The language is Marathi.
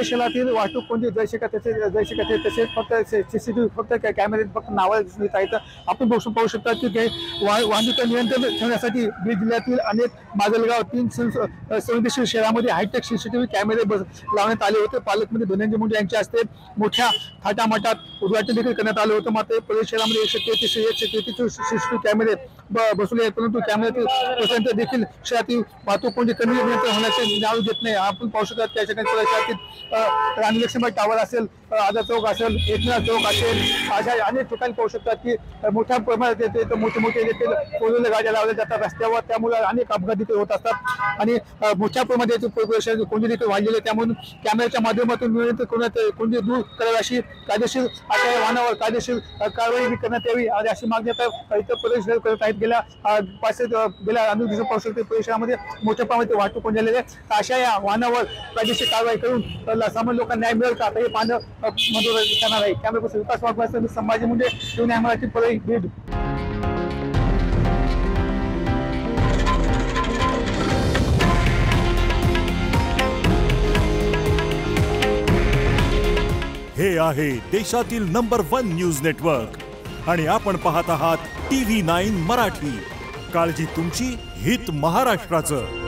शहरातील वाहतूक कोणती जयशेखर तसेच फक्त सीसीटीव्ही फक्त कॅमेरे फक्त नावाला दिसून येत आहेत। आपण पाहू शकता की वाहतूक नियंत्रण ठेवण्यासाठी बीड जिल्ह्यातील अनेक माजलगाव 3 संवेदनशील शहरांमध्ये हायटेक सीसीटीव्ही कॅमेरे लावण्यात आले होते। पालकमंत्री धनंजय मुंडे यांच्या हस्ते मोठ्या थाटामाटात उद्घाटन देखील करण्यात आलं होतं। मात्र परळी शहरामध्ये 133 सीसीटीव्ही कॅमेरे बसवले आहेत, परंतु कॅमेऱ्यातील देखील शहरातील वाहतूक कोणती कमी नियंत्रण होण्याचे नाव देत नाही। आपण पाहू शकता त्या ठिकाणी शहरातील राणी लक्ष्मीबाई टावर असेल, आझाद चौक असेल, एकनाथ चौक असेल, अशा अनेक ठिकाणी पाहू शकतात की मोठ्या प्रमाणात मोठे देखील फोर व्हीलर गाड्या लावल्या जातात रस्त्यावर, त्यामुळे अनेक अपघात देखील होत असतात आणि मोठ्या प्रमाणात कोणती देखील वाढलेले, त्यामुळे कॅमेऱ्याच्या माध्यमातून नियंत्रण कोणती दूर करावी अशी कायदेशीर अशा वाहनावर कायदेशीर कारवाई करण्यात यावी अशी मागणी आता इतर प्रदेश करत आहेत। गेल्या अनेक दिवस पाहू शकतो परिसरामध्ये मोठ्या प्रमाणात वाहतूक होऊन झालेली आहे। अशा या वाहनावर कायदेशीर कारवाई करून सामान्य लोकांना न्याय मिळेल का, आता हे पाहणं महत्त्वाचं ठरणार आहे। कॅमेरा विकास वाघ, संभाजी मुंडे, न्याय मराठी, परळी, बीड। हे आहे देशातील नंबर 1 न्यूज नेटवर्क आणि आपण पाहत आहात TV9 मराठी। काळजी तुमची, हित महाराष्ट्राचं।